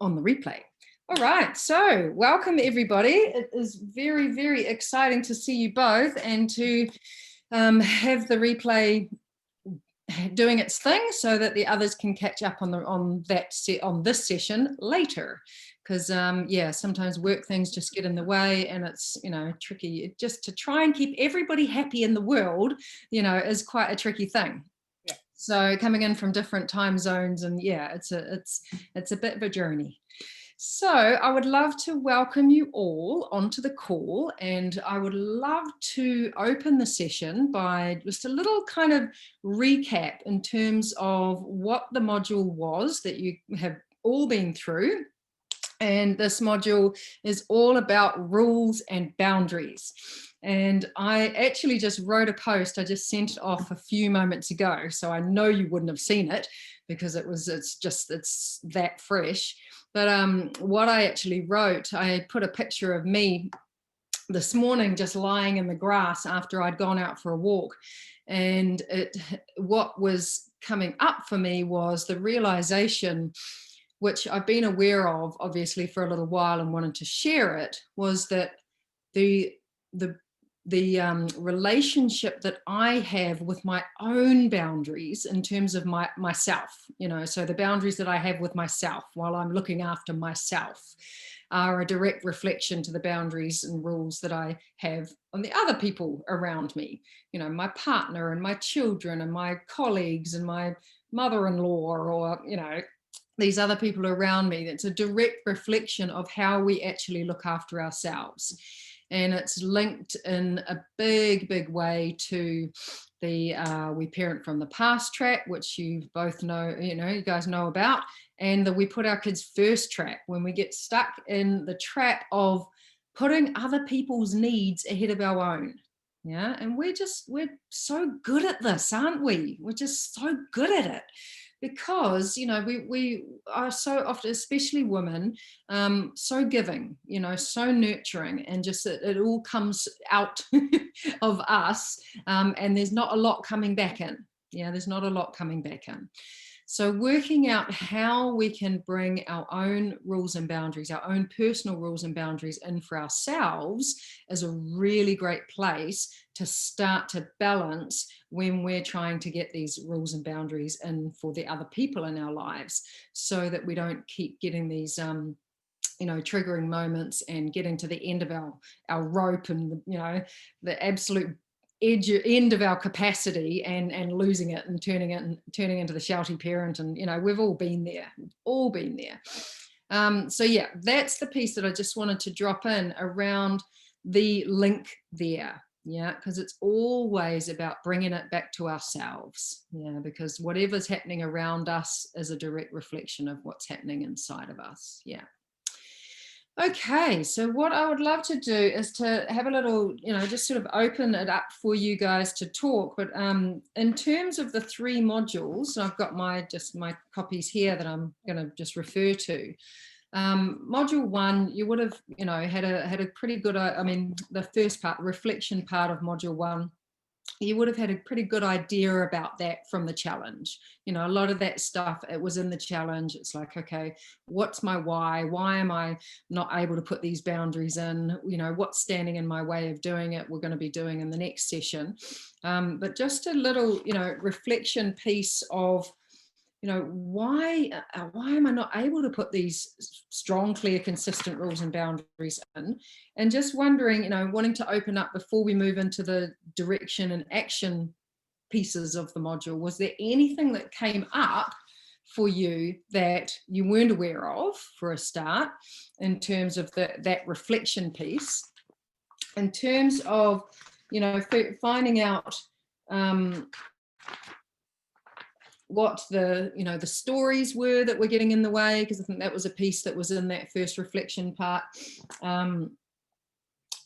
on the replay. All right, so welcome everybody. It is very, very exciting to see you both and to have the replay doing its thing so that the others can catch up on this session later. Because yeah, sometimes work things just get in the way, and it's tricky. Just to try and keep everybody happy in the world, is quite a tricky thing. Yeah. So coming in from different time zones, and yeah, it's a bit of a journey. So I would love to welcome you all onto the call, and I would love to open the session by just a little kind of recap in terms of what the module was that you have all been through. And this module is all about rules and boundaries. And I actually just wrote a post. I just sent it off a few moments ago, so I know you wouldn't have seen it because it's that fresh. But what I actually wrote, I put a picture of me this morning just lying in the grass after I'd gone out for a walk. And what was coming up for me was the realization, which I've been aware of obviously for a little while and wanted to share it, was that the relationship that I have with my own boundaries in terms of myself, so the boundaries that I have with myself while I'm looking after myself are a direct reflection to the boundaries and rules that I have on the other people around me, my partner and my children and my colleagues and my mother-in-law, or, these other people around me. That's a direct reflection of how we actually look after ourselves. And it's linked in a big, big way to the We Parent from the Past track, which you both know, you guys know about, and the We Put Our Kids First track, when we get stuck in the trap of putting other people's needs ahead of our own. Yeah, and we're so good at this, aren't we? We're just so good at it. Because we are so often, especially women, so giving, so nurturing, and just it all comes out of us, and there's not a lot coming back in. There's not a lot coming back in. So working out how we can bring our own rules and boundaries, our own personal rules and boundaries in for ourselves, is a really great place to start to balance when we're trying to get these rules and boundaries in for the other people in our lives, so that we don't keep getting these triggering moments and getting to the end of our rope, and the absolute end of our capacity, and losing it and turning into the shouty parent. And we've all been there. So yeah, that's the piece that I just wanted to drop in around the link there. Yeah, because it's always about bringing it back to ourselves. Yeah, because whatever's happening around us is a direct reflection of what's happening inside of us. Yeah. Okay, so what I would love to do is to have a little, just sort of open it up for you guys to talk. But in terms of the three modules, I've got my copies here that I'm going to just refer to. Module 1, you would have, had a pretty good, the first part, the reflection part of module 1, you would have had a pretty good idea about that from the challenge. A lot of that stuff, it was in the challenge. It's like, okay, what's my why? Why am I not able to put these boundaries in? What's standing in my way of doing it? We're going to be doing in the next session. But just a little, reflection piece of, why am I not able to put these strong, clear, consistent rules and boundaries in? And just wondering, wanting to open up before we move into the direction and action pieces of the module, was there anything that came up for you that you weren't aware of, for a start, in terms of that reflection piece, in terms of, finding out what the stories were that were getting in the way, because I think that was a piece that was in that first reflection part.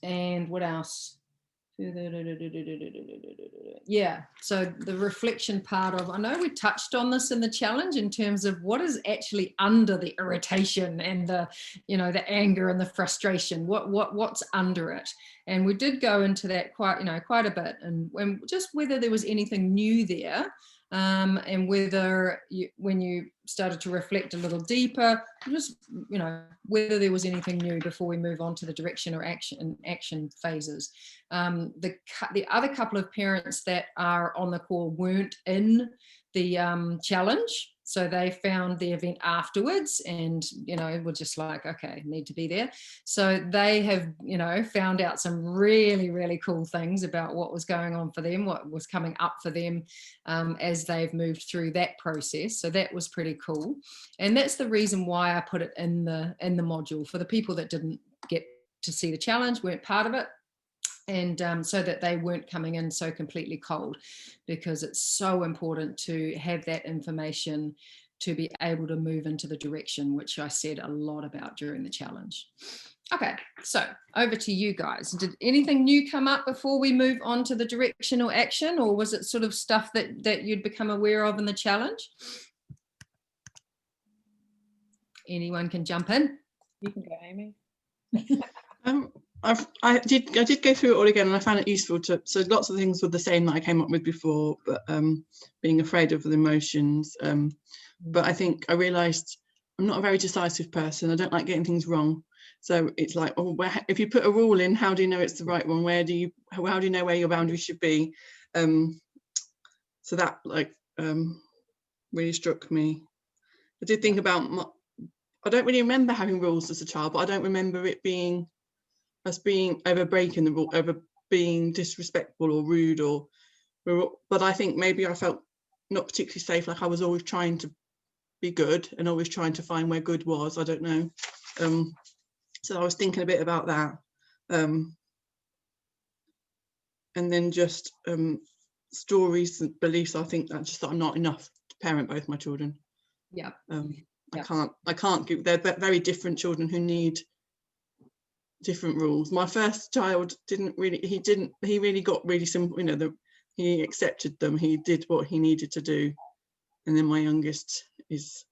And what else? Yeah, so the reflection part of, I know we touched on this in the challenge in terms of what is actually under the irritation and the the anger and the frustration, what's under it. And we did go into that quite a bit, and just whether there was anything new there and whether when you started to reflect a little deeper, just, you know, whether there was anything new before we move on to the direction or action phases. The other couple of parents that are on the call weren't in the challenge. So they found the event afterwards and, you know, were just like, okay, need to be there. So they have, you know, found out some really, really cool things about what was going on for them, what was coming up for them as they've moved through that process. So that was pretty cool. And that's the reason why I put it in the module for the people that didn't get to see the challenge, weren't part of it. And so that they weren't coming in so completely cold, because it's so important to have that information to be able to move into the direction, which I said a lot about during the challenge. Okay, so over to you guys. Did anything new come up before we move on to the direction or action, or was it sort of stuff that you'd become aware of in the challenge? Anyone can jump in. You can go, Amy. I did go through it all again, and I found it useful so lots of things were the same that I came up with before, but being afraid of the emotions. But I think I realised I'm not a very decisive person. I don't like getting things wrong. So it's like, oh, if you put a rule in, how do you know it's the right one? How do you know where your boundaries should be? So that really struck me. I did think about I don't really remember having rules as a child, but I don't remember it being us being over breaking the rule, over being disrespectful or rude, but I think maybe I felt not particularly safe, like I was always trying to be good and always trying to find where good was. I don't know. So I was thinking a bit about that. And then just stories and beliefs. I think that I'm not enough to parent both my children. Yeah. I can't give, they're very different children who need different rules. My first child he really got really simple, you know, he accepted them, he did what he needed to do. And then my youngest is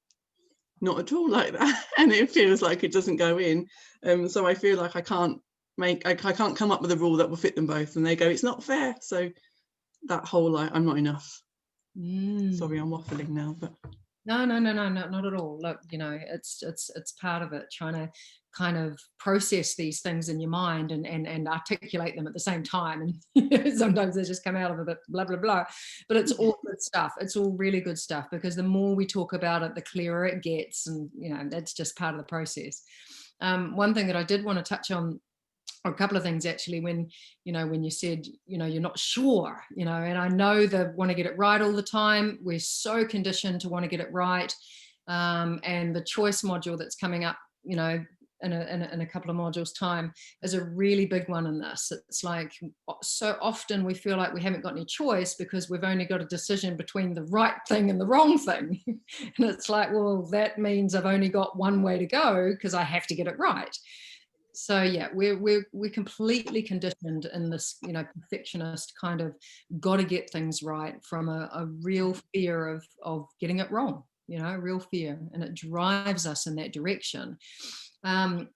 not at all like that, and it feels like it doesn't go in. So I feel like I can't come up with a rule that will fit them both, and they go, it's not fair. So that whole I'm not enough. Sorry, I'm waffling now, but no, not at all. Look, you know, it's part of it, trying to kind of process these things in your mind and articulate them at the same time. And sometimes they just come out of a bit blah, blah, blah. But it's all good stuff. It's all really good stuff, because the more we talk about it, the clearer it gets. And, you know, that's just part of the process. One thing that I did want to touch on, or a couple of things actually, when you said, you know, you're not sure, you know, and I know they want to get it right all the time. We're so conditioned to want to get it right. And the choice module that's coming up, you know, in a couple of modules time, is a really big one in this. It's like, so often we feel like we haven't got any choice because we've only got a decision between the right thing and the wrong thing. And it's like, well, that means I've only got one way to go because I have to get it right. So yeah, we're completely conditioned in this, you know, perfectionist kind of got to get things right, from a real fear of getting it wrong, you know, real fear, and it drives us in that direction. And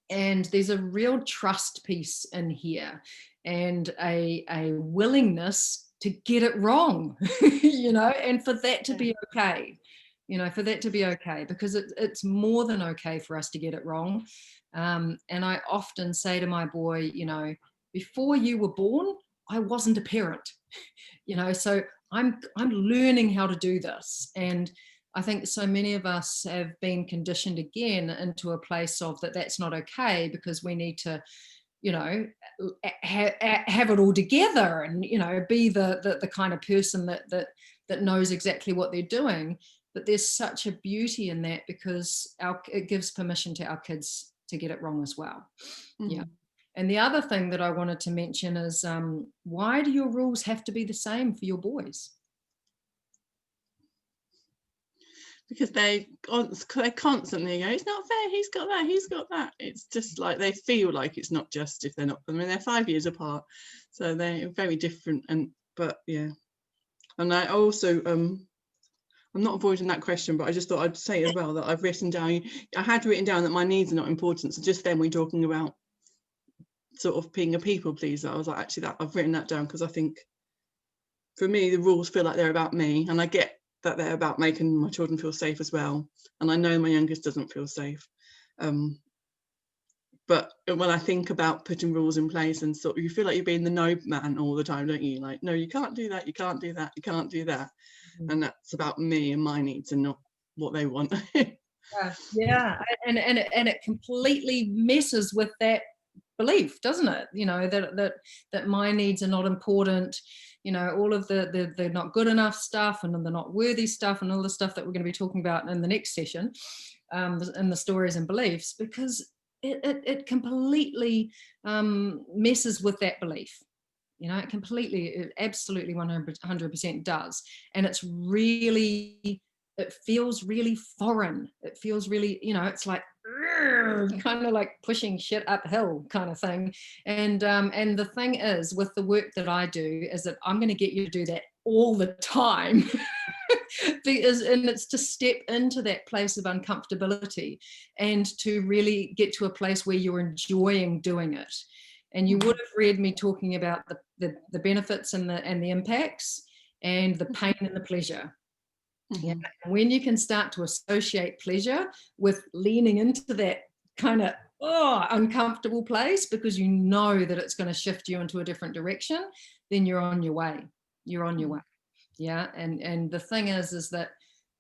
there's a real trust piece in here, and a willingness to get it wrong, you know, and for that to be okay. You know, for that to be okay, because it's more than okay for us to get it wrong. And I often say to my boy, you know, before you were born, I wasn't a parent, you know, so I'm learning how to do this. And I think so many of us have been conditioned again into a place of that's not okay, because we need to, you know, have it all together and, you know, be the kind of person that knows exactly what they're doing. But there's such a beauty in that, because it gives permission to our kids to get it wrong as well. Yeah. And the other thing that I wanted to mention is, why do your rules have to be the same for your boys? Because they constantly go, it's not fair, he's got that. It's just like they feel like it's not just if they're not. I mean, they're 5 years apart, so they're very different. But yeah, and I also I'm not avoiding that question, but I just thought I'd say as well that I had written down that my needs are not important. So just then we're talking about sort of being a people pleaser. I was like, actually, that I've written that down because I think for me, the rules feel like they're about me, and I get that they're about making my children feel safe as well. And I know my youngest doesn't feel safe. But when I think about putting rules in place, and sort of, you feel like you're being the no man all the time, don't you? Like, no, you can't do that, you can't do that, you can't do that. And that's about me and my needs and not what they want. Yeah, and it completely messes with that belief, doesn't it? You know, that my needs are not important. You know, all of the not good enough stuff, and the not worthy stuff, and all the stuff that we're going to be talking about in the next session, in the stories and beliefs, because it completely messes with that belief. You know, it absolutely 100% does, and it feels really foreign. It feels really, you know, it's like kind of like pushing shit uphill kind of thing. And the thing is, with the work that I do, is that I'm going to get you to do that all the time. And it's to step into that place of uncomfortability and to really get to a place where you're enjoying doing it. And you would have read me talking about the benefits and the impacts, and the pain and the pleasure. Yeah. When you can start to associate pleasure with leaning into that kind of uncomfortable place, because you know that it's going to shift you into a different direction, then you're on your way. You're on your way. Yeah. And the thing is that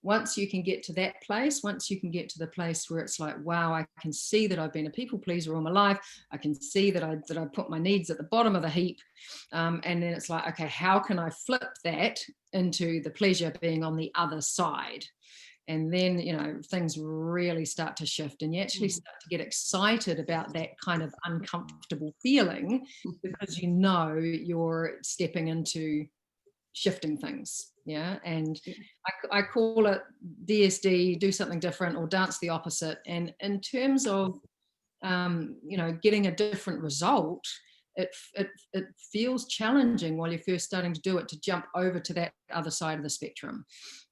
once you can get to that place, once you can get to the place where it's like, wow, I can see that I've been a people pleaser all my life. I can see that I put my needs at the bottom of the heap. And then it's like, okay, how can I flip that into the pleasure being on the other side? And then, you know, things really start to shift, and you actually start to get excited about that kind of uncomfortable feeling, because you know you're stepping into shifting things. Yeah. And I call it DSD, do something different, or dance the opposite. And in terms of you know, getting a different result, it feels challenging while you're first starting to do it, to jump over to that other side of the spectrum.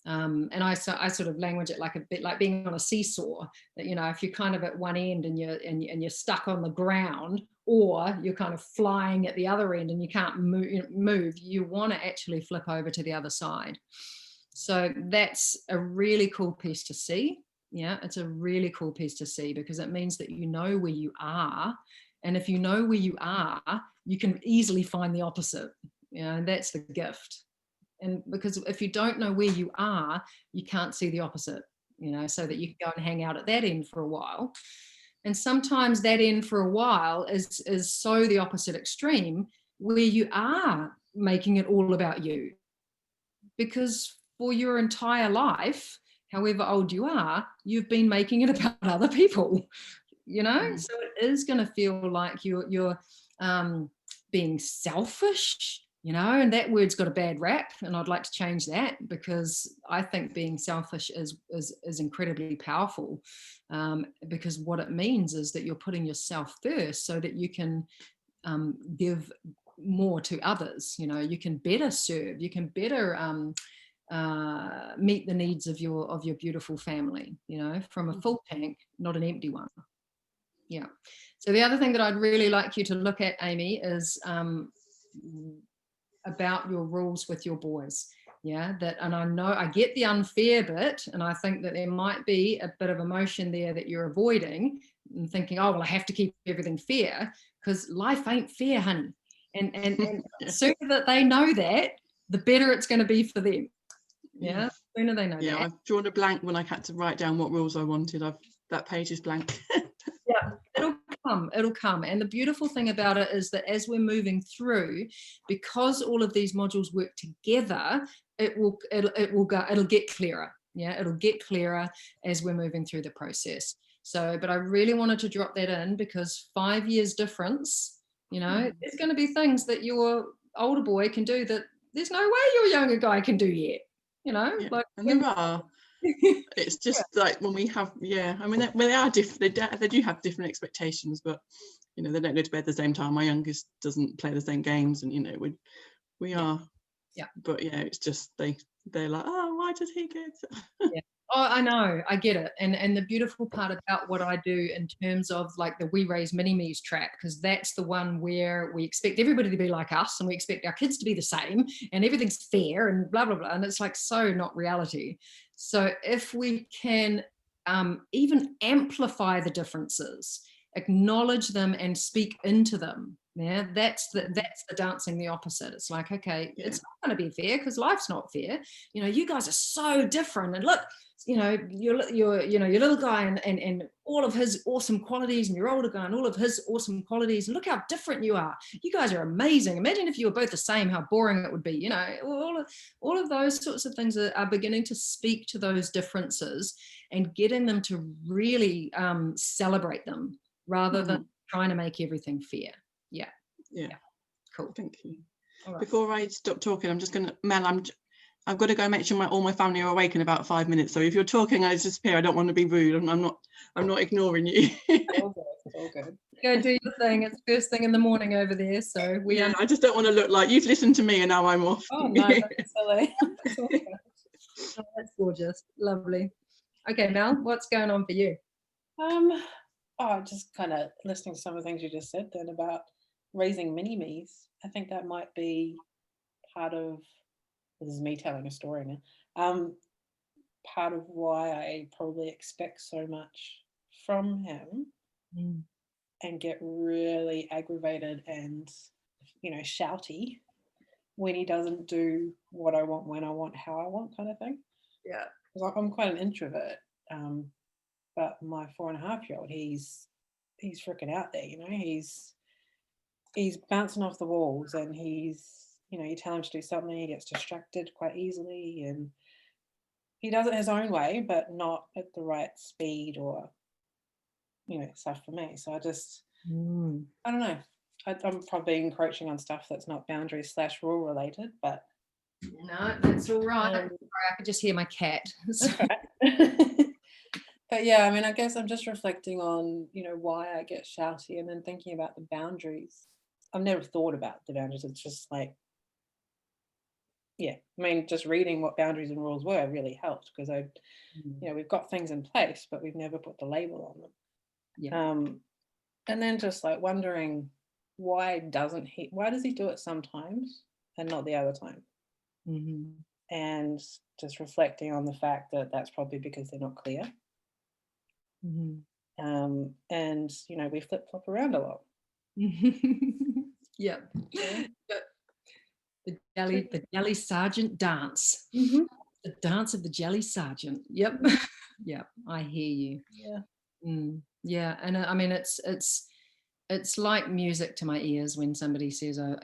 And I sort of language it like a bit like being on a seesaw, that, you know, if you're kind of at one end and you're stuck on the ground, or you're kind of flying at the other end and you can't move, you want to actually flip over to the other side. So that's a really cool piece to see. Yeah, it's a really cool piece to see, because it means that you know where you are. And if you know where you are, you can easily find the opposite. You know, and that's the gift. And because if you don't know where you are, you can't see the opposite, you know, so that you can go and hang out at that end for a while. And sometimes that end for a while is so the opposite extreme, where you are making it all about you. Because for your entire life, however old you are, you've been making it about other people, you know? So it is going to feel like you're being selfish, you know, and that word's got a bad rap, and I'd like to change that, because I think being selfish is incredibly powerful, because what it means is that you're putting yourself first so that you can give more to others. You know, you can better serve, you can better meet the needs of your beautiful family, you know, from a full tank, not an empty one. Yeah. So the other thing that I'd really like you to look at, Amy, is about your rules with your boys. Yeah, that, and I know I get the unfair bit, and I think that there might be a bit of emotion there that you're avoiding, and thinking, oh well, I have to keep everything fair, because life ain't fair, honey. And the sooner that they know that, the better it's going to be for them. Yeah, the sooner they know that. Yeah, I've drawn a blank when I had to write down what rules I wanted. That page is blank. Yeah, it'll come. And the beautiful thing about it is that as we're moving through, because all of these modules work together, it'll get clearer. Yeah, it'll get clearer as we're moving through the process. So, but I really wanted to drop that in, because 5 years difference, you know, there's going to be things that your older boy can do that there's no way your younger guy can do yet, you know. Yeah, like, and there are. It's just like when we have, I mean, they are different. They do have different expectations, but you know, they don't go to bed at the same time. My youngest doesn't play the same games, and you know, we are. Yeah. But yeah, it's just they're like, oh, why does he get? Yeah. Oh, I know, I get it. And the beautiful part about what I do in terms of like the We Raise Mini-Me's track, because that's the one where we expect everybody to be like us and we expect our kids to be the same and everything's fair and blah, blah, blah. And it's like so not reality. So if we can even amplify the differences, acknowledge them and speak into them. Yeah, that's the dancing the opposite. It's like, okay, Yeah. it's not going to be fair because life's not fair. You know, you guys are so different. And look, you know, your little guy and all of his awesome qualities, and your older guy and all of his awesome qualities. And look how different you are. You guys are amazing. Imagine if you were both the same, how boring it would be. You know, all of those sorts of things are beginning to speak to those differences and getting them to really celebrate them rather than trying to make everything fair. Yeah. Cool. Thank you. All right. Before I stop talking, I'm just gonna, Mel, I've got to go make sure all my family are awake in about 5 minutes. So if you're talking, I disappear. I don't want to be rude. I'm not ignoring you. All good. Go do your thing. It's first thing in the morning over there. So I just don't want to look like you've listened to me and now I'm off. Oh no, that's silly. Oh, that's gorgeous. Lovely. Okay, Mel, what's going on for you? Just kind of listening to some of the things you just said then about raising mini-me's. I think that might be part of, this is me telling a story now, part of why I probably expect so much from him and get really aggravated and, shouty when he doesn't do what I want, when I want, how I want, kind of thing. Yeah. Because I'm quite an introvert, but my 4.5-year-old, he's freaking out there, he's bouncing off the walls, and he's, you tell him to do something, he gets distracted quite easily, and he does it his own way, but not at the right speed or, stuff for me. So I just, I don't know. I'm probably encroaching on stuff that's not boundaries/rule related, but no, that's all right. Sorry, I could just hear my cat. That's right. But yeah, I mean, I guess I'm just reflecting on, why I get shouty, and then thinking about the boundaries. I've never thought about the boundaries. It's just like, yeah, I mean, just reading what boundaries and rules were really helped, because we've got things in place, but we've never put the label on them. Yeah. And then just like wondering, why does he do it sometimes and not the other time? And just reflecting on the fact that that's probably because they're not clear. And we flip-flop around a lot. Yeah. The jelly sergeant dance. The dance of the jelly sergeant. Yep. Yeah, I hear you. Yeah. And I mean, it's like music to my ears when somebody says, I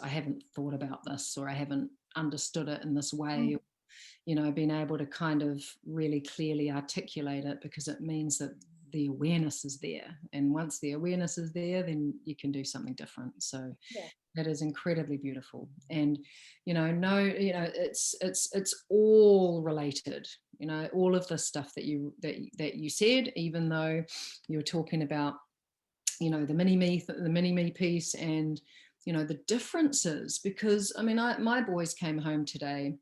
haven't thought about this, or I haven't understood it in this way. Being able to kind of really clearly articulate it, because it means that the awareness is there. And once the awareness is there, then you can do something different. So that is incredibly beautiful. And, it's all related, all of the stuff that you said, even though you were talking about, the mini-me piece and, the differences, because I mean, my boys came home today,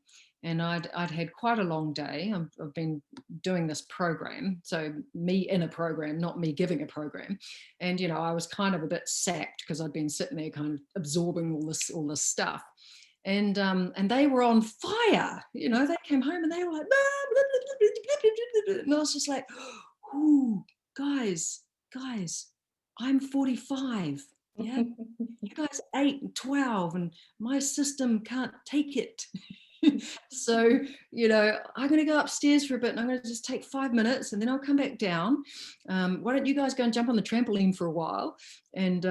and I'd had quite a long day. I've been doing this program, so me in a program, not me giving a program. And, I was kind of a bit sacked because I'd been sitting there kind of absorbing all this stuff. And they were on fire. They came home and they were like, and I was just like, ooh, guys, I'm 45. Yeah, you guys 8 and 12, and my system can't take it. So, I'm going to go upstairs for a bit, and I'm going to just take 5 minutes, and then I'll come back down. Why don't you guys go and jump on the trampoline for a while, and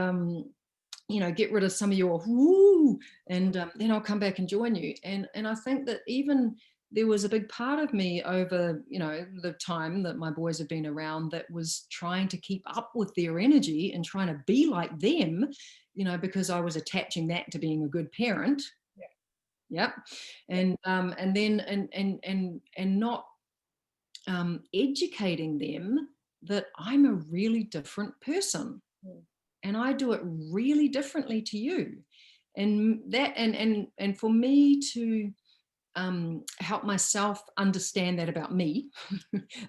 get rid of some of your woo, and then I'll come back and join you. And I think that even there was a big part of me over, the time that my boys have been around, that was trying to keep up with their energy and trying to be like them, because I was attaching that to being a good parent. Yep. And not educating them that I'm a really different person, and I do it really differently to you. And that, and for me to help myself understand that about me,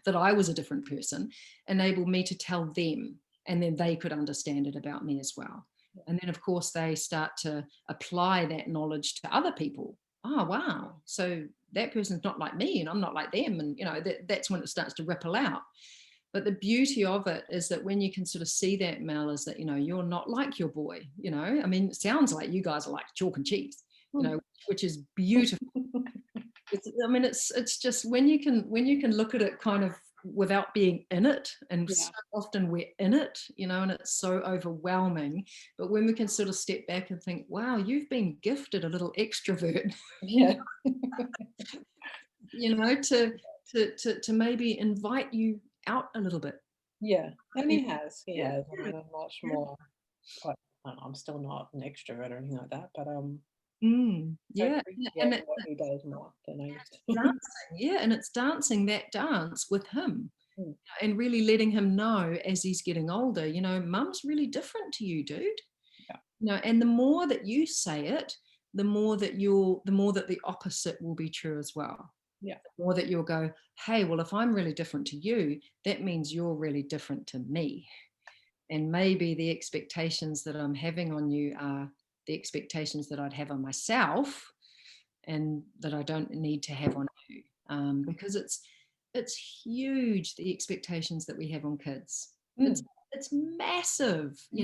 that I was a different person, enabled me to tell them, and then they could understand it about me as well. And then, of course, they start to apply that knowledge to other people. Oh, wow. So that person's not like me and I'm not like them. And, that's when it starts to ripple out. But the beauty of it is that when you can sort of see that, Mel, is that, you're not like your boy, I mean, it sounds like you guys are like chalk and cheese, which is beautiful. It's just when you can look at it kind of without being in it, and so often we're in it, and it's so overwhelming. But when we can sort of step back and think, wow, you've been gifted a little extrovert, to maybe invite you out a little bit. And he has. I mean, I'm much more. I'm still not an extrovert or anything like that, but and what he does more than I used to. Dancing, and it's dancing that dance with him, and really letting him know as he's getting older, mum's really different to you, dude. And the more that you say it, the more that the opposite will be true as well. The more that you'll go, hey, well, if I'm really different to you, that means you're really different to me. And maybe the expectations that I'm having on you are the expectations that I'd have on myself, and that I don't need to have on you, because it's huge, the expectations that we have on kids. It's massive, I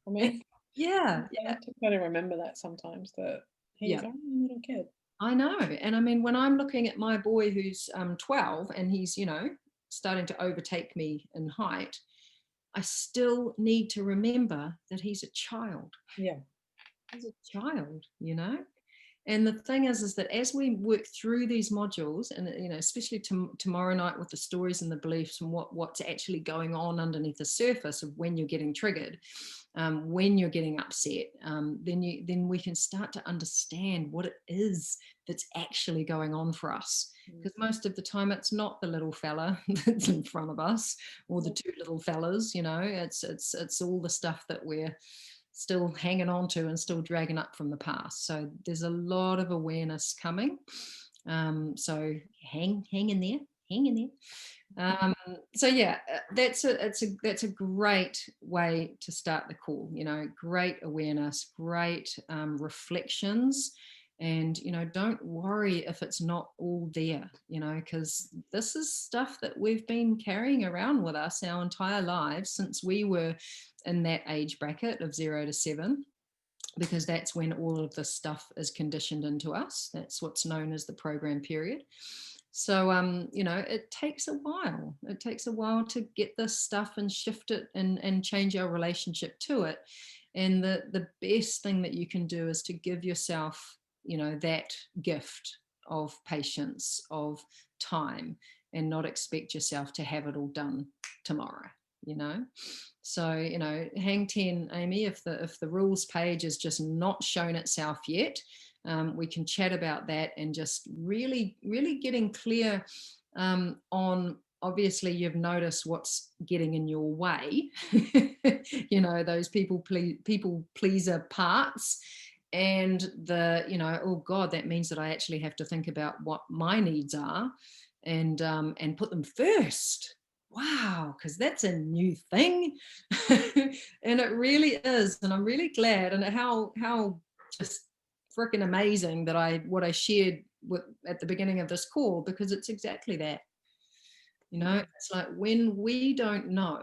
mean, I have to kind of remember that sometimes, that he's only a little kid. I know. And I mean, when I'm looking at my boy who's 12 and he's starting to overtake me in height, I still need to remember that he's a child. He's a child, And the thing is that as we work through these modules, and especially tomorrow night with the stories and the beliefs and what's actually going on underneath the surface of when you're getting triggered, when you're getting upset, then we can start to understand what it is that's actually going on for us. Because most of the time it's not the little fella that's in front of us, or the two little fellas. It's all the stuff that we're still hanging on to and still dragging up from the past. So there's a lot of awareness coming. So hang in there. That's a great way to start the call. Great awareness, great reflections, and don't worry if it's not all there. Because this is stuff that we've been carrying around with us our entire lives since we were in that age bracket of 0 to 7, because that's when all of this stuff is conditioned into us. That's what's known as the program period. So, it takes a while. It takes a while to get this stuff and shift it and change our relationship to it. And the best thing that you can do is to give yourself, that gift of patience, of time, and not expect yourself to have it all done tomorrow. So hang 10, Amy, if the rules page has just not shown itself yet, we can chat about that, and just really getting clear on, obviously you've noticed what's getting in your way, those people pleaser parts, and oh God, that means that I actually have to think about what my needs are, and put them first. Wow, because that's a new thing. And it really is. And I'm really glad, and how just freaking amazing that what I shared at the beginning of this call, because it's exactly that. It's like when we don't know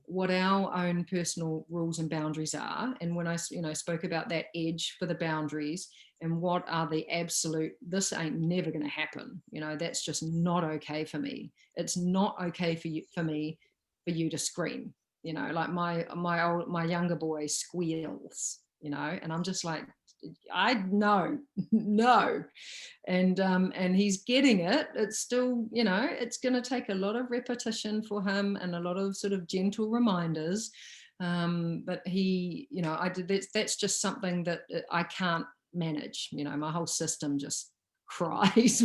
what our own personal rules and boundaries are, and when I spoke about that edge for the boundaries, and what are the absolute, this ain't never going to happen, that's just not okay for me. It's not okay for me for you to scream, like my younger boy squeals, and I'm just like, I know, no. And he's getting it. It's still, it's going to take a lot of repetition for him, and a lot of sort of gentle reminders. But he, that's just something that I can't manage. My whole system just cries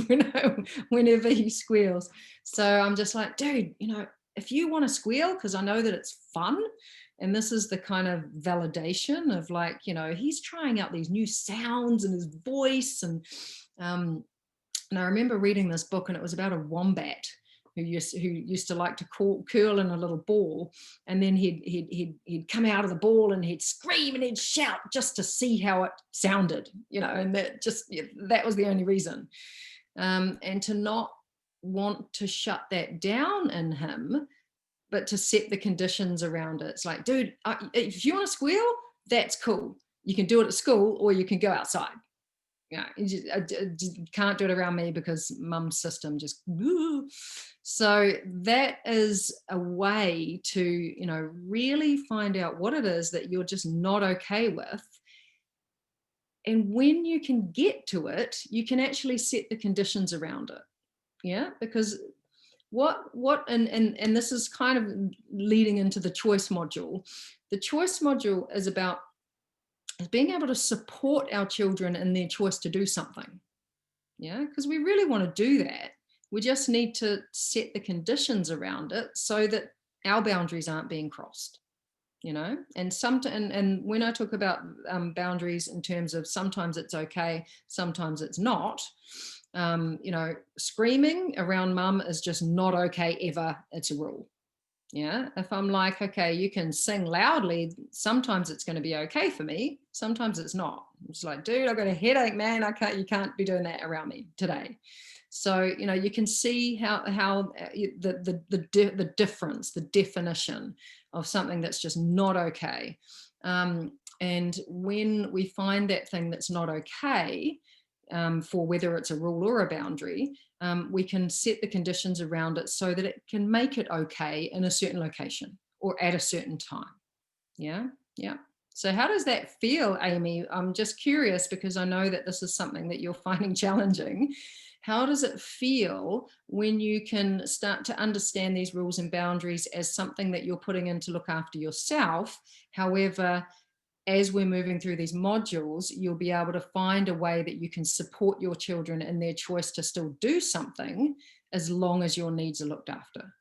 whenever he squeals. So I'm just like, dude, if you want to squeal, because I know that it's fun, and this is the kind of validation of like, he's trying out these new sounds in his voice, and And I remember reading this book, and it was about a wombat who used to like to curl in a little ball, and then he'd come out of the ball and he'd scream and he'd shout just to see how it sounded, and that was the only reason. And to not want to shut that down in him, but to set the conditions around it. It's like, dude, if you want to squeal, that's cool. You can do it at school, or you can go outside. I just can't do it around me because mum's system just. So that is a way to, really find out what it is that you're just not okay with. And when you can get to it, you can actually set the conditions around it. Yeah, because and this is kind of leading into the choice module. The choice module is about being able to support our children in their choice to do something. Yeah, because we really want to do that. We just need to set the conditions around it so that our boundaries aren't being crossed. And and when I talk about boundaries in terms of sometimes it's okay, sometimes it's not. Screaming around mum is just not okay ever. It's a rule. Yeah. If I'm like, okay, you can sing loudly, sometimes it's going to be okay for me. Sometimes it's not. It's like, dude, I've got a headache, man. You can't be doing that around me today. So, you can see how the difference, the definition of something that's just not okay. And when we find that thing that's not okay, for whether it's a rule or a boundary, we can set the conditions around it so that it can make it okay in a certain location or at a certain time. Yeah. So how does that feel, Amy? I'm just curious because I know that this is something that you're finding challenging. How does it feel when you can start to understand these rules and boundaries as something that you're putting in to look after yourself? However, as we're moving through these modules, you'll be able to find a way that you can support your children in their choice to still do something as long as your needs are looked after.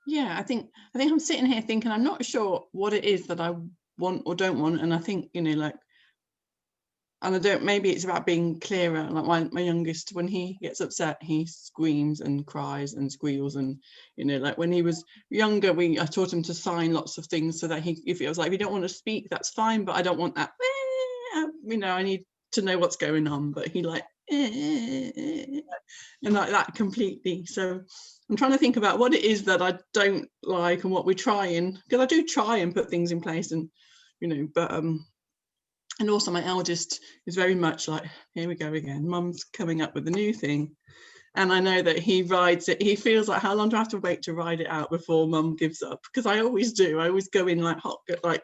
Yeah, I think I'm sitting here thinking I'm not sure what it is that I want or don't want. And I think, and I don't, maybe it's about being clearer. Like my youngest, when he gets upset, he screams and cries and squeals. And, like when he was younger, I taught him to sign lots of things so that if it was like, if you don't want to speak, that's fine, but I don't want that, I need to know what's going on. But he and like that completely. So I'm trying to think about what it is that I don't like and what we're trying, because I do try and put things in place and, but, and also my eldest is very much like, here we go again, mum's coming up with a new thing. And I know that he rides it. He feels like, how long do I have to wait to ride it out before mum gives up? Because I always do. I always go in like hot, like,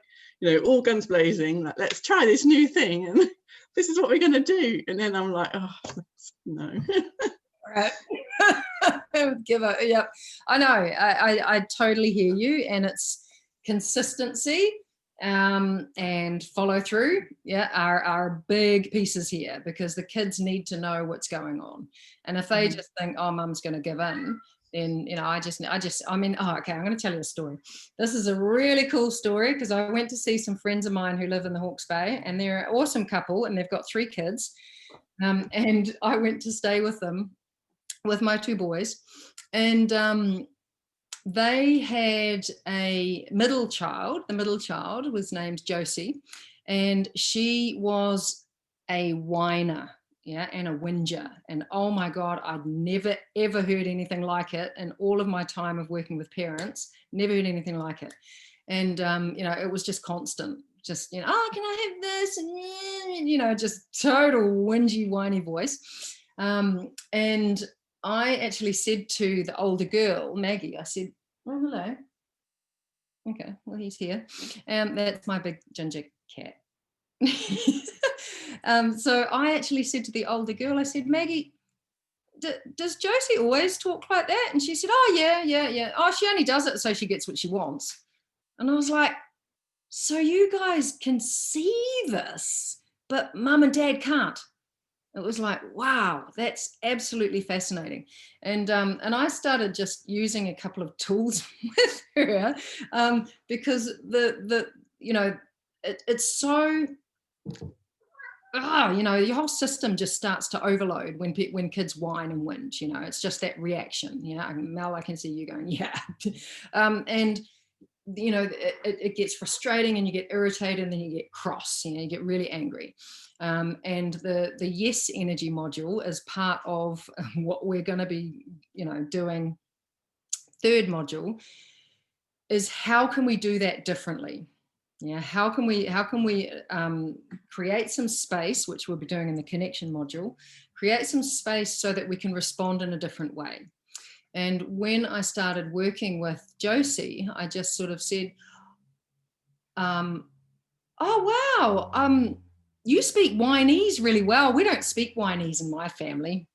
all guns blazing, like, let's try this new thing. And this is what we're going to do. And then I'm like, oh, no. Right. Give up. Yep. I know. I totally hear you. And it's consistency and follow through, are big pieces here, because the kids need to know what's going on. And if they just think, oh, mum's going to give in, then okay, I'm going to tell you a story. This is a really cool story, because I went to see some friends of mine who live in the Hawke's Bay, and they're an awesome couple, and they've got 3 kids, and I went to stay with them with my 2 boys, and they had a middle child. The middle child was named Josie, and she was a whiner, and a whinger. And oh my God, I'd never, ever heard anything like it in all of my time of working with parents. Never heard anything like it. And, it was just constant. Just, oh, can I have this? And, just total whingy, whiny voice. And I actually said to the older girl, Maggie, I said, oh, hello. Okay, well, he's here. That's my big ginger cat. So I actually said to the older girl, I said, Maggie, does Josie always talk like that? And she said, oh, yeah. Oh, she only does it so she gets what she wants. And I was like, so you guys can see this, but mum and dad can't. It was like, wow, that's absolutely fascinating. And I started just using a couple of tools with her, because it's so you know, your whole system just starts to overload when kids whine and whinge. You know, it's just that reaction. You know, Mel, I can see you going, yeah. And you know, it gets frustrating, and you get irritated, and then you get cross. You know, you get really angry. And the yes energy module is part of what we're going to be, you know, doing. Third module is how can we do that differently? Yeah, how can we create some space, which we'll be doing in the connection module, create some space so that we can respond in a different way. And when I started working with Josie, I just sort of said, oh, wow, you speak Guyanese really well. We don't speak Guyanese in my family.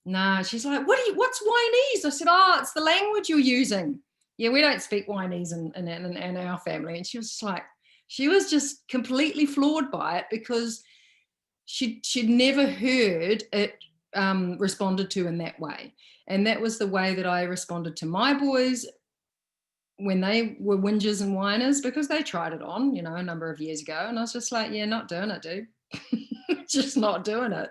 Nah, she's like, what's Guyanese? I said, oh, it's the language you're using. Yeah, we don't speak Guyanese in our family. And she was just completely floored by it, because she'd never heard it responded to in that way. And that was the way that I responded to my boys when they were whingers and whiners, because they tried it on, you know, a number of years ago. And I was just like, yeah, not doing it, dude. Just not doing it.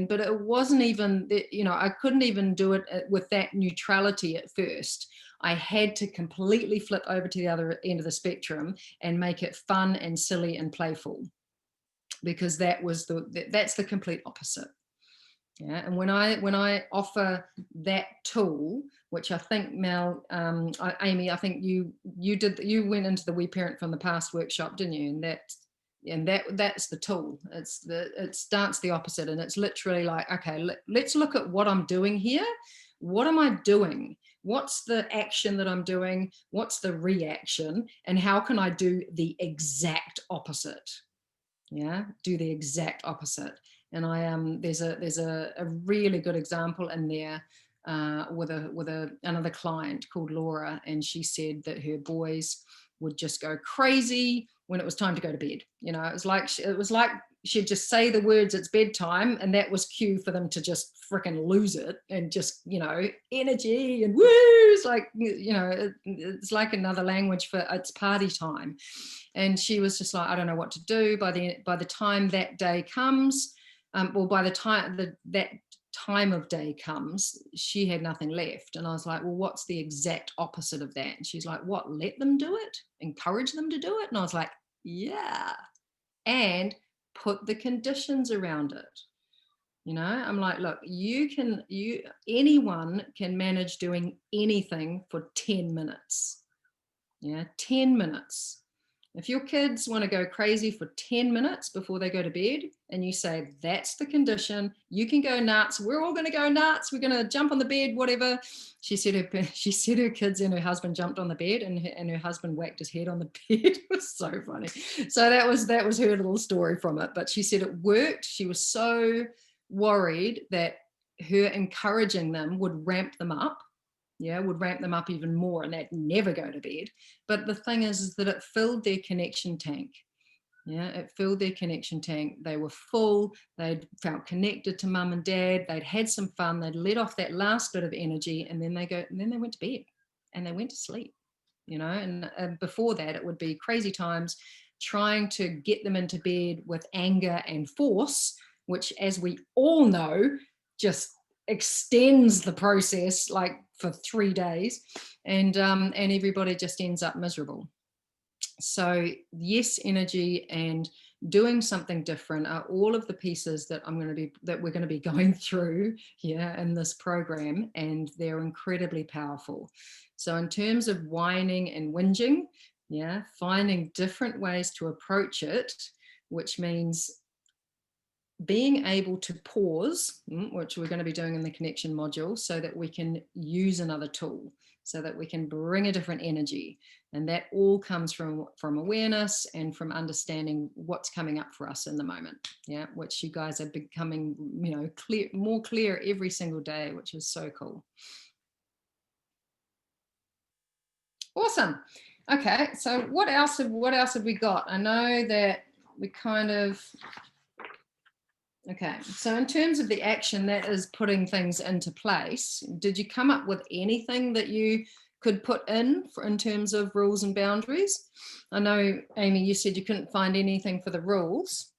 But it wasn't even, you know, I couldn't even do it with that neutrality at first. I had to completely flip over to the other end of the spectrum and make it fun and silly and playful, because that's the complete opposite. Yeah, and when I offer that tool, which I think Mel, Amy, I think you went into the We Parent from the Past workshop, didn't you? And that's the tool. It starts the opposite, and it's literally like, okay, let's look at what I'm doing here. What am I doing? What's the action that I'm doing? What's the reaction? And how can I do the exact opposite? Yeah, do the exact opposite. And there's a really good example in there with another client called Laura, and she said that her boys would just go crazy when it was time to go to bed. You know, it was like she'd just say the words, it's bedtime, and that was cue for them to just freaking lose it, and just, you know, energy and woo. It's like, you know, it's like another language for it's party time. And she was just like, I don't know what to do. By the time that day comes, by the time that time of day comes, she had nothing left. And I was like, well, what's the exact opposite of that? And she's like, what? Let them do it? Encourage them to do it? And I was like, yeah. And put the conditions around it. You know, I'm like, look, anyone can manage doing anything for 10 minutes. Yeah, 10 minutes. If your kids want to go crazy for 10 minutes before they go to bed, and you say, that's the condition, you can go nuts, we're all going to go nuts, we're going to jump on the bed, whatever. She said her kids and her husband jumped on the bed, and her husband whacked his head on the bed. It was so funny. So that was her little story from it. But she said it worked. She was so worried that her encouraging them would ramp them up. Yeah, would ramp them up even more, and they'd never go to bed. But the thing is that it filled their connection tank. Yeah, it filled their connection tank. They were full. They'd felt connected to mum and dad. They'd had some fun. They'd let off that last bit of energy, and then they went to bed, and they went to sleep. You know, and before that, it would be crazy times trying to get them into bed with anger and force, which, as we all know, just extends the process like for 3 days, and everybody just ends up miserable. So yes energy and doing something different are all of the pieces that we're going to be going through here in this program, and they're incredibly powerful. So in terms of whining and whinging, yeah, finding different ways to approach it, which means being able to pause, which we're going to be doing in the connection module, so that we can use another tool, so that we can bring a different energy. And that all comes from awareness and from understanding what's coming up for us in the moment. Yeah, which you guys are becoming, you know, more clear every single day, which is so cool. Awesome. Okay, so what else have we got? I know that we kind of. Okay, so in terms of the action, that is putting things into place. Did you come up with anything that you could put in terms of rules and boundaries? I know, Amy, you said you couldn't find anything for the rules.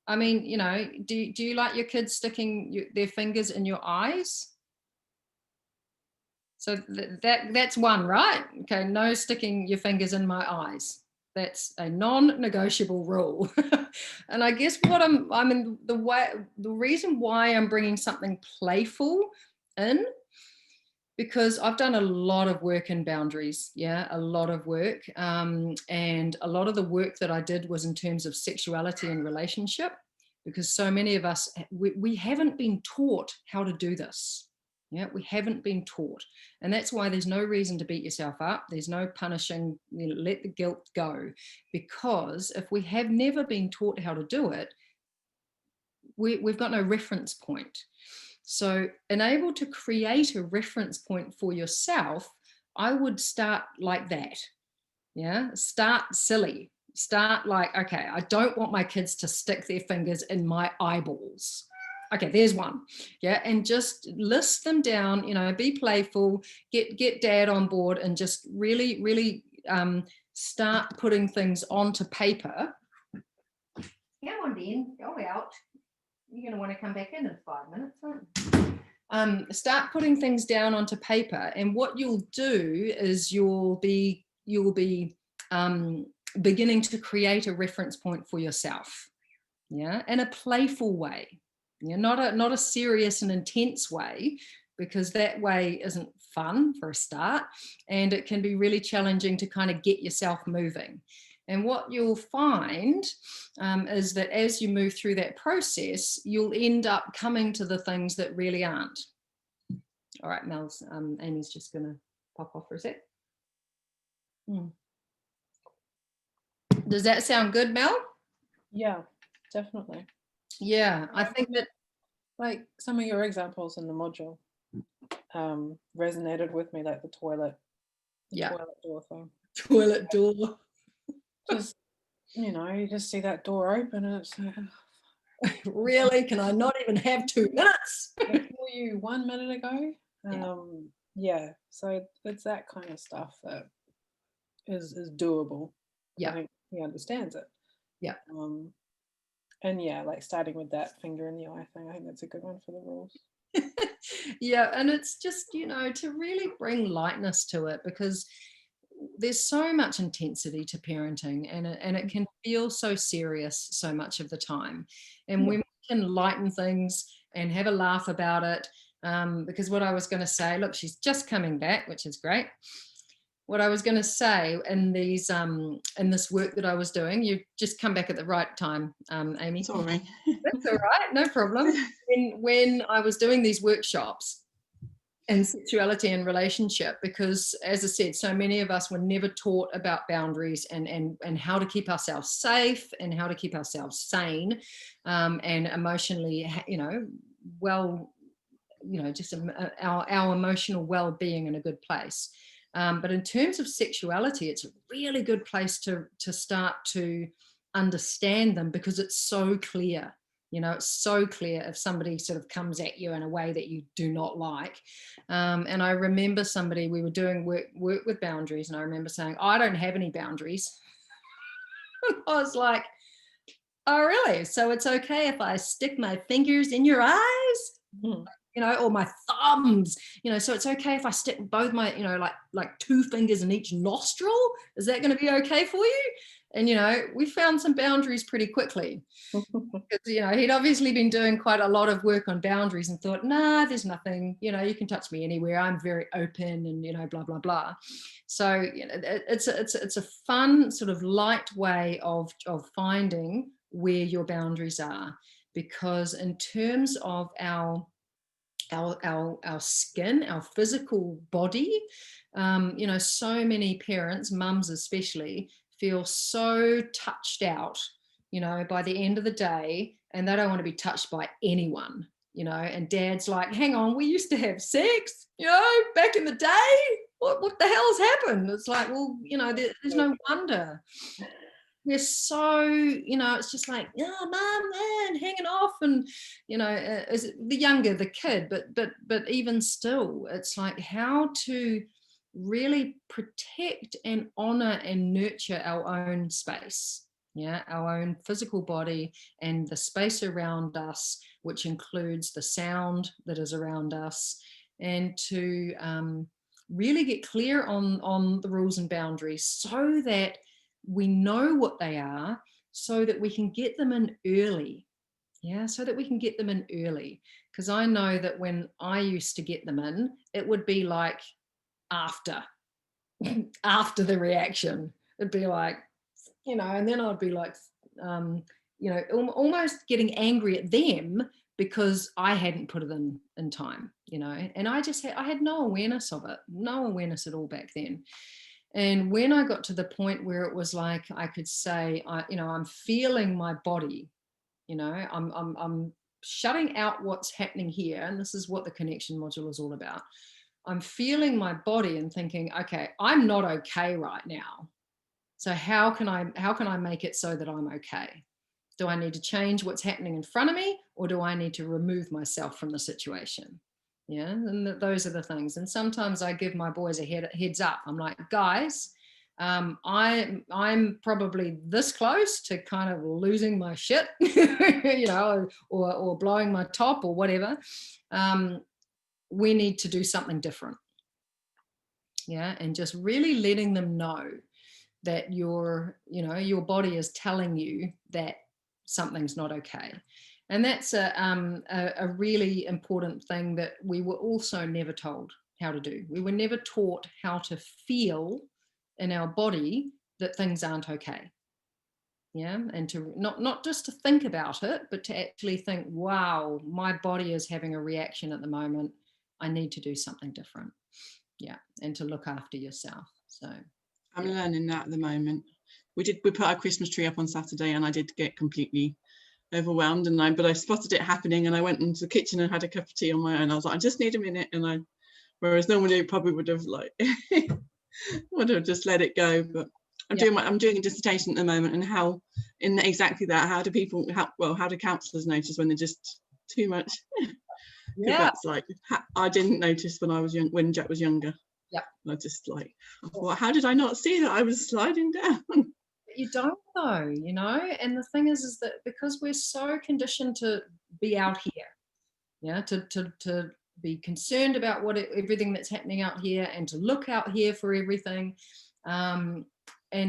I mean, you know, do you like your kids sticking their fingers in your eyes? So that's one, right? Okay, no sticking your fingers in my eyes. That's a non-negotiable rule. And I guess what I'm in the reason why I'm bringing something playful in, because I've done a lot of work in boundaries, yeah, a lot of work. And a lot of the work that I did was in terms of sexuality and relationship, because so many of us, we haven't been taught how to do this. Yeah, we haven't been taught. And that's why there's no reason to beat yourself up. There's no punishing, you know, let the guilt go. Because if we have never been taught how to do it, we've got no reference point. So, enable to create a reference point for yourself, I would start like that. Yeah, start silly. Start like, okay, I don't want my kids to stick their fingers in my eyeballs. Okay, there's one. Yeah, and just list them down, you know, be playful, get dad on board, and just really, really start putting things onto paper. Come on, Dean, go out. You're going to want to come back in 5 minutes, aren't you? Start putting things down onto paper, and what you'll do is you'll be beginning to create a reference point for yourself, yeah, in a playful way, yeah, not a serious and intense way, because that way isn't fun for a start, and it can be really challenging to kind of get yourself moving. And what you'll find is that as you move through that process, you'll end up coming to the things that really aren't. All right, Mel's, Amy's just going to pop off for a sec. Does that sound good, Mel? Yeah, definitely. Yeah, I think that, like, some of your examples in the module resonated with me, like the toilet door thing. Toilet door. Just, you know, you just see that door open and it's like, Really? Can I not even have 2 minutes? I saw you 1 minute ago. Yeah, so it's that kind of stuff that is doable. Yeah. I think he understands it. Yeah. And yeah, like starting with that finger in the eye thing, I think that's a good one for the rules. Yeah, and it's just, you know, to really bring lightness to it, because there's so much intensity to parenting, and it can feel so serious so much of the time. And when we can lighten things and have a laugh about it, because what I was going to say, look, she's just coming back, which is great. What I was going to say in these in this work that I was doing, you just come back at the right time, Amy. Sorry. That's all right, no problem. When I was doing these workshops in sexuality and relationship, because as I said, so many of us were never taught about boundaries and how to keep ourselves safe and how to keep ourselves sane, and emotionally, you know, well, you know, just our emotional well-being in a good place. But in terms of sexuality, it's a really good place to start to understand them, because it's so clear. You know, it's so clear if somebody sort of comes at you in a way that you do not like. And I remember somebody, we were doing work with boundaries, and I remember saying, I don't have any boundaries. I was like, oh, really? So it's okay if I stick my fingers in your eyes? You know, or my thumbs, you know, so it's okay if I stick both my, you know, like 2 fingers in each nostril. Is that going to be okay for you? And, you know, we found some boundaries pretty quickly, because, you know, he'd obviously been doing quite a lot of work on boundaries and thought, nah, there's nothing, you know, you can touch me anywhere. I'm very open and, you know, blah, blah, blah. So, you know, it's a fun sort of light way of finding where your boundaries are, because in terms of our skin, our physical body, you know, so many parents, mums especially, feel so touched out, you know, by the end of the day, and they don't want to be touched by anyone, you know. And dad's like, hang on, we used to have sex, you know, back in the day. What the hell's happened? It's like, well, you know, there's no wonder. We're so, you know, it's just like, yeah, mom, man, hanging off, and, you know, is the younger the kid, but even still, it's like how to really protect and honor and nurture our own space, Yeah, our own physical body and the space around us, which includes the sound that is around us, and to really get clear on the rules and boundaries so that we know what they are, so that we can get them in early. Yeah, so that we can get them in early. Because I know that when I used to get them in, it would be like after after the reaction. It'd be like, and then I'd be like, um, almost getting angry at them because I hadn't put it in time, and I had no awareness of it, no awareness at all back then. And when I got to the point where it was like I could say, I'm feeling my body, I'm shutting out what's happening here, and this is what the connection module is all about. I'm feeling my body and thinking, okay, I'm not okay right now. So how can I make it so that I'm okay? Do I need to change what's happening in front of me, or do I need to remove myself from the situation? Yeah, and those are the things. And sometimes I give my boys a heads up. I'm like, guys, I'm probably this close to kind of losing my shit, or blowing my top or whatever. We need to do something different. Yeah, and just really letting them know that your body is telling you that something's not okay. And that's a really important thing that we were also never told how to do. We were never taught how to feel in our body that things aren't okay. Yeah, and to not just to think about it, but to actually think, wow, my body is having a reaction at the moment. I need to do something different. Yeah, and to look after yourself. So I'm learning that at the moment. We put our Christmas tree up on Saturday, and I did get completely overwhelmed, but I spotted it happening, and I went into the kitchen and had a cup of tea on my own. I was like, I just need a minute, whereas normally probably would have just let it go. But I'm doing a dissertation at the moment, and how in exactly that, how do counsellors notice when they're just too much? yeah, that's like, I didn't notice when I was young, when Jack was younger. Yeah, I just I thought, how did I not see that I was sliding down? You don't know, and the thing is that because we're so conditioned to be out here, to be concerned about everything that's happening out here, and to look out here for everything, and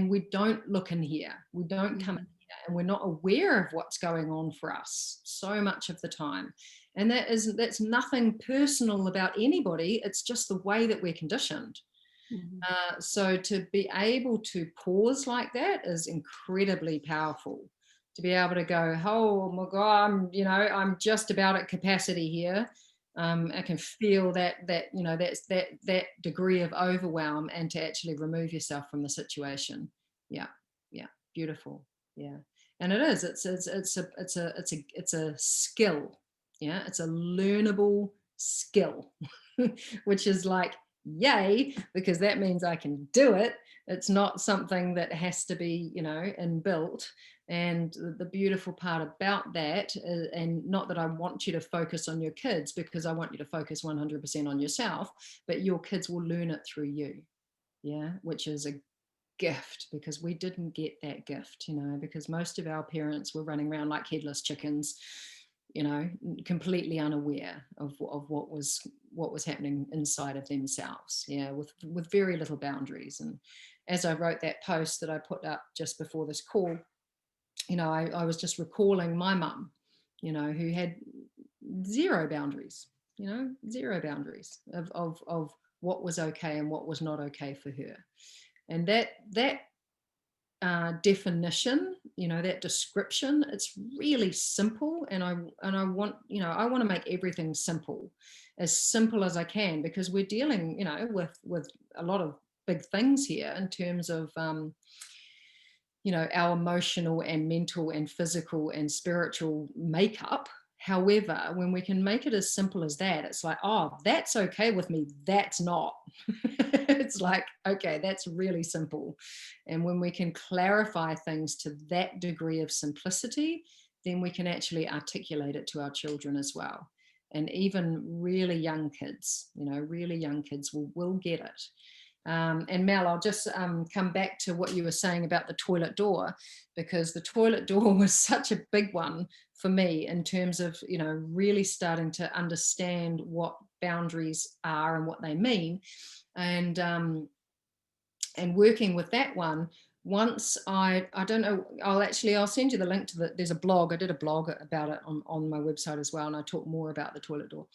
we don't look in here, we don't come in here, and we're not aware of what's going on for us so much of the time. And that's nothing personal about anybody, it's just the way that we're conditioned. So to be able to pause like that is incredibly powerful. To be able to go, oh my God, I'm just about at capacity here. I can feel that degree of overwhelm, and to actually remove yourself from the situation. Yeah, beautiful. Yeah, and it's a skill. Yeah, it's a learnable skill, which is like, yay, because that means I can do it. It's not something that has to be, inbuilt. And the beautiful part about that is, and not that I want you to focus on your kids, because I want you to focus 100% on yourself, but your kids will learn it through you. Yeah, which is a gift, because we didn't get that gift, because most of our parents were running around like headless chickens, completely unaware of what was happening inside of themselves, with very little boundaries. And as I wrote that post that I put up just before this call, I was just recalling my mum, who had zero boundaries, zero boundaries of what was okay and what was not okay for her. And that definition, that description, it's really simple. And I want, I want to make everything simple as I can, because we're dealing, with a lot of big things here in terms of, our emotional and mental and physical and spiritual makeup. However, when we can make it as simple as that, it's like, oh, that's okay with me, that's not. It's like, okay, that's really simple. And when we can clarify things to that degree of simplicity, then we can actually articulate it to our children as well. And even really young kids, will get it. And Mel, I'll just come back to what you were saying about the toilet door, because the toilet door was such a big one for me in terms of, you know, really starting to understand what boundaries are and what they mean. And working with that one, once I don't know, I'll send you the link to there's a blog. I did a blog about it on my website as well, and I talk more about the toilet door.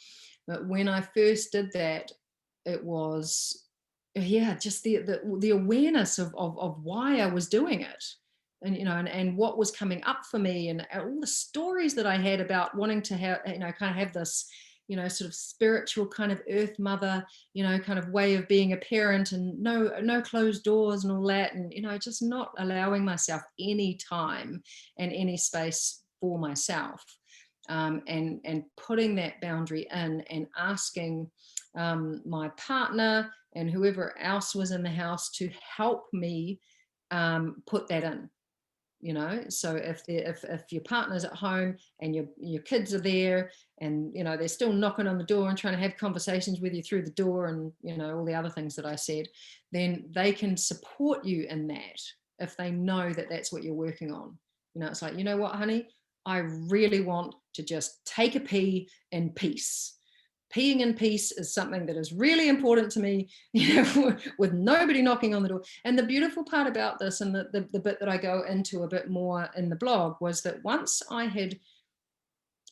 But when I first did that, it was, yeah, just the awareness of why I was doing it, and you know, and what was coming up for me, and all the stories that I had about wanting to have, you know, kind of have this, you know, sort of spiritual kind of earth mother, you know, kind of way of being a parent, and no closed doors and all that, and you know, just not allowing myself any time and any space for myself, and putting that boundary in, and asking my partner and whoever else was in the house to help me put that in. You know, so if your partner's at home and your kids are there, and you know they're still knocking on the door and trying to have conversations with you through the door, and you know all the other things that I said, then they can support you in that if they know that that's what you're working on. You know, it's like, you know what, honey, I really want to just take a pee in peace. Peeing in peace is something that is really important to me, you know, with nobody knocking on the door. And the beautiful part about this, and the bit that I go into a bit more in the blog, was that once I had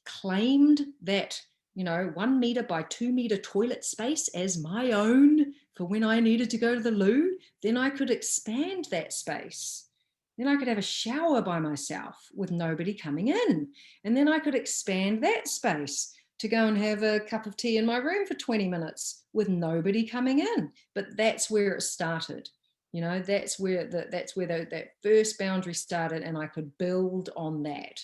claimed that, you know, 1 meter by 2 meter toilet space as my own for when I needed to go to the loo, then I could expand that space. Then I could have a shower by myself with nobody coming in. And then I could expand that space to go and have a cup of tea in my room for 20 minutes with nobody coming in. But that's where it started. You know, that's where that first boundary started, and I could build on that.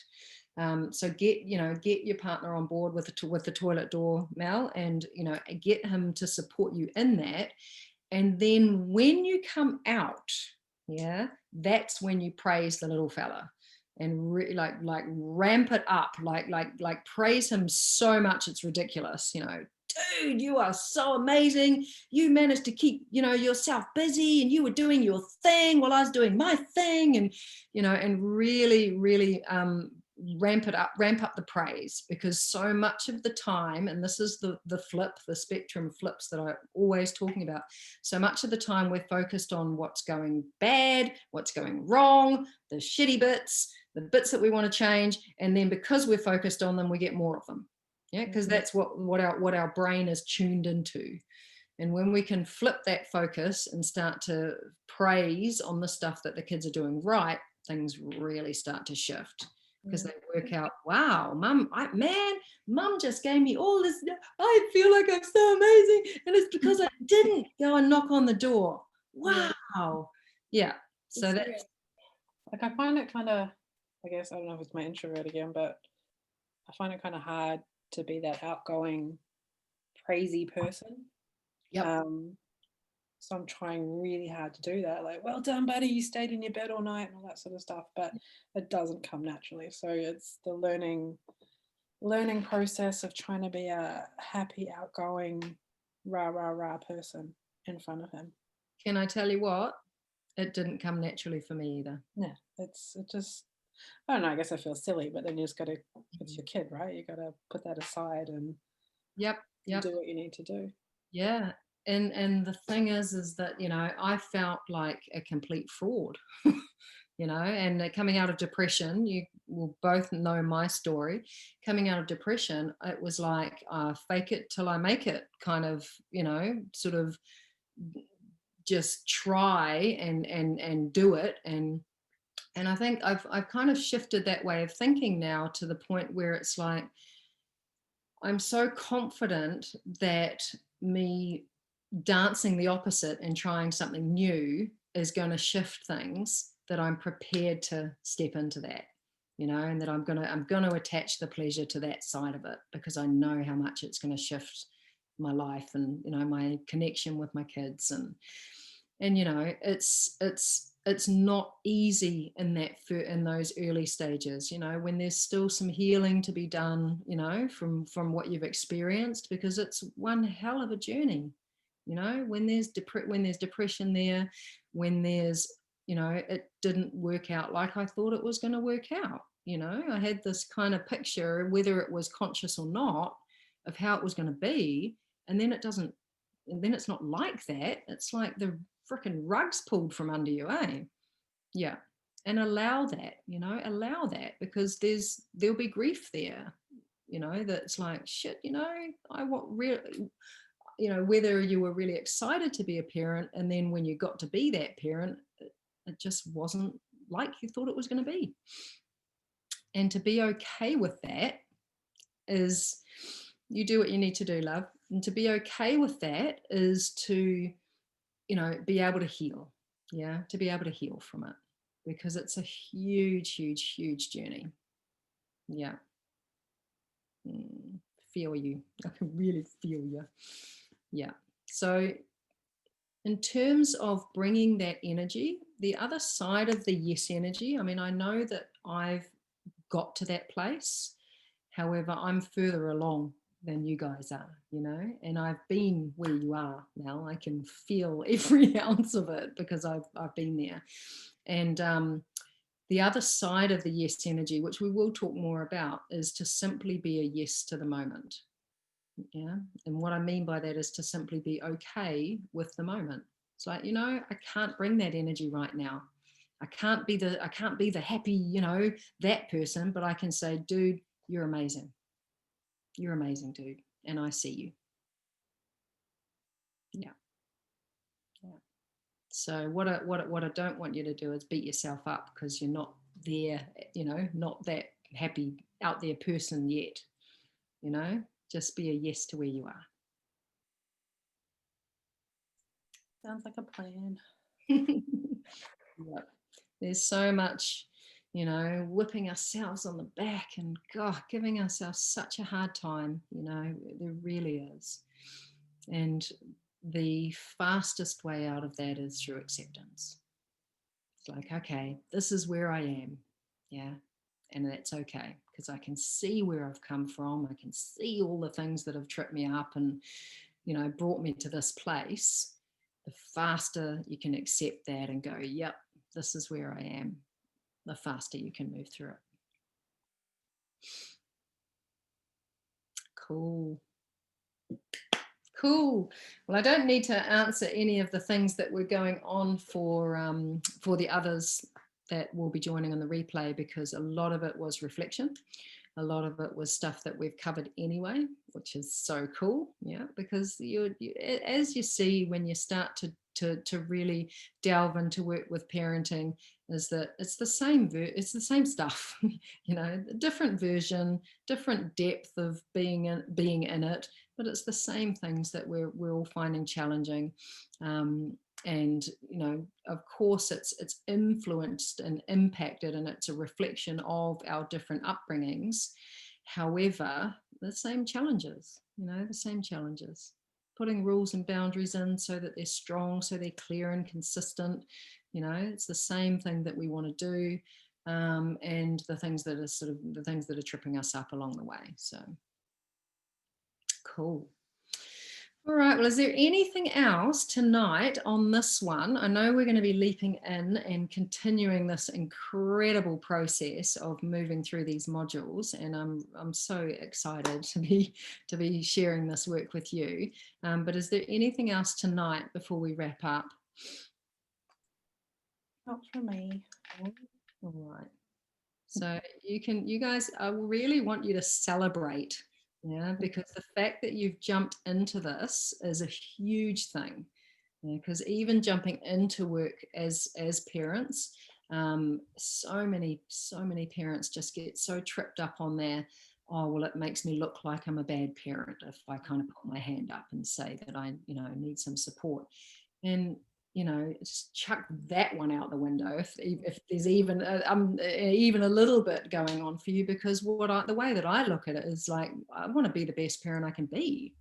So get your partner on board with the toilet door, Mel, and you know, get him to support you in that. And then when you come out, yeah, that's when you praise the little fella, and like ramp it up, like praise him so much it's ridiculous. You know, dude, you are so amazing. You managed to keep, you know, yourself busy, and you were doing your thing while I was doing my thing, and you know, and really ramp up the praise, because so much of the time, and this is the spectrum flips that I'm always talking about, so much of the time we're focused on what's going bad, what's going wrong, the shitty bits, the bits that we want to change, and then because we're focused on them, we get more of them. Yeah, because that's what our brain is tuned into. And when we can flip that focus and start to praise on the stuff that the kids are doing right, things really start to shift, because they work out, wow, mum just gave me all this. I feel like I'm so amazing, and it's because I didn't go and knock on the door. Wow. Yeah. So that's like, I find it kind of, I guess, I don't know if it's my introvert again, but I find it kind of hard to be that outgoing, crazy person. Yep. So I'm trying really hard to do that. Like, well done, buddy, you stayed in your bed all night and all that sort of stuff. But it doesn't come naturally. So it's the learning process of trying to be a happy, outgoing, rah person in front of him. Can I tell you what? It didn't come naturally for me either. Yeah, it just, I don't know, I guess I feel silly, but then you just got to, it's your kid, right? You got to put that aside and Yep. do what you need to do. Yeah. And the thing is that, you know, I felt like a complete fraud, you know, and coming out of depression, you will both know my story. Coming out of depression, it was like fake it till I make it kind of, you know, sort of just try and do it. And I think I've kind of shifted that way of thinking now to the point where it's like, I'm so confident that me dancing the opposite and trying something new is going to shift things, that I'm prepared to step into that, you know, and that I'm going to attach the pleasure to that side of it, because I know how much it's going to shift my life, and you know, my connection with my kids, and you know, it's not easy in those early stages, you know, when there's still some healing to be done, you know, from what you've experienced, because it's one hell of a journey. You know, when there's depression there, when there's, you know, it didn't work out like I thought it was going to work out. You know, I had this kind of picture, whether it was conscious or not, of how it was going to be, and then it doesn't, and then it's not like that. It's like the freaking rug's pulled from under you, eh? Yeah. And allow that, you know, allow that, because there'll be grief there, you know, that's like, shit, you know, I want really, you know, whether you were really excited to be a parent, and then when you got to be that parent, it just wasn't like you thought it was going to be. And to be okay with that is, you do what you need to do, love. And to be okay with that is to, you know, be able to heal. Yeah, to be able to heal from it, because it's a huge, huge, huge journey. Yeah. Feel you. I can really feel you. Yeah. So in terms of bringing that energy, the other side of the yes energy, I mean, I know that I've got to that place. However, I'm further along than you guys are, you know, and I've been where you are now. I can feel every ounce of it because I've been there. And the other side of the yes energy, which we will talk more about, is to simply be a yes to the moment. Yeah. And what I mean by that is to simply be okay with the moment. It's like, you know, I can't bring that energy right now. I can't be the happy, you know, that person, but I can say, dude, you're amazing. You're amazing, dude. And I see you. Yeah. Yeah. So what I don't want you to do is beat yourself up because you're not there, you know, not that happy out there person yet. You know, just be a yes to where you are. Sounds like a plan. Yep. There's so much, you know, whipping ourselves on the back and God, giving ourselves such a hard time, you know, there really is. And the fastest way out of that is through acceptance. It's like, okay, this is where I am. Yeah. And that's okay, because I can see where I've come from. I can see all the things that have tripped me up and, you know, brought me to this place. The faster you can accept that and go, yep, this is where I am, the faster you can move through it. Cool. Cool. Well, I don't need to answer any of the things that were going on for the others that will be joining on the replay, because a lot of it was reflection. A lot of it was stuff that we've covered anyway, which is so cool. Yeah, because you as you see when you start to really delve into work with parenting, is that it's the same stuff. You know, different version, different depth of being in it, but it's the same things that we're all finding challenging. And you know, of course it's influenced and impacted, and it's a reflection of our different upbringings. However, the same challenges, you know, the same challenges. Putting rules and boundaries in so that they're strong, so they're clear and consistent. You know, it's the same thing that we want to do, and the things that are tripping us up along the way. So cool. All right, well, is there anything else tonight on this one? I know we're going to be leaping in and continuing this incredible process of moving through these modules, and I'm so excited to be sharing this work with you. But is there anything else tonight before we wrap up? Not for me. All right. So you guys, I really want you to celebrate. Yeah, because the fact that you've jumped into this is a huge thing. Because even jumping into work as parents, so many parents just get so tripped up on their, oh well, it makes me look like I'm a bad parent if I kind of put my hand up and say that I, you know, need some support. And you know, just chuck that one out the window if there's even a little bit going on for you, because the way that I look at it is like, I want to be the best parent I can be.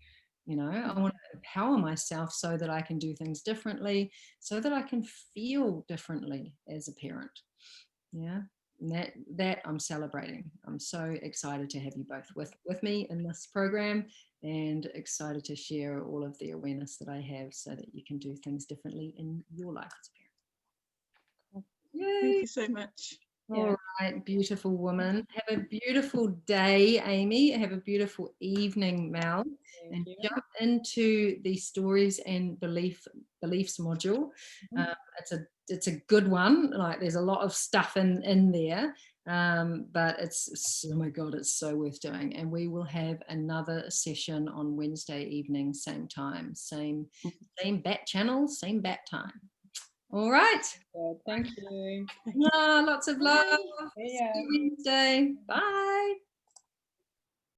You know, I want to empower myself so that I can do things differently, so that I can feel differently as a parent. Yeah. And that I'm celebrating. I'm so excited to have you both with me in this program, and excited to share all of the awareness that I have so that you can do things differently in your life as a parent. Thank Yay! you so much. All right, beautiful woman. Have a beautiful day, Amy. Have a beautiful evening, Mel. Thank And you. jump into the stories and beliefs module. Mhm. It's a good one. Like, there's a lot of stuff in there, but oh my god, it's so worth doing. And we will have another session on Wednesday evening, same time, same bat channel, same bat time. All right. Good. Thank you. Lots of love. See See ya. you Wednesday. Bye.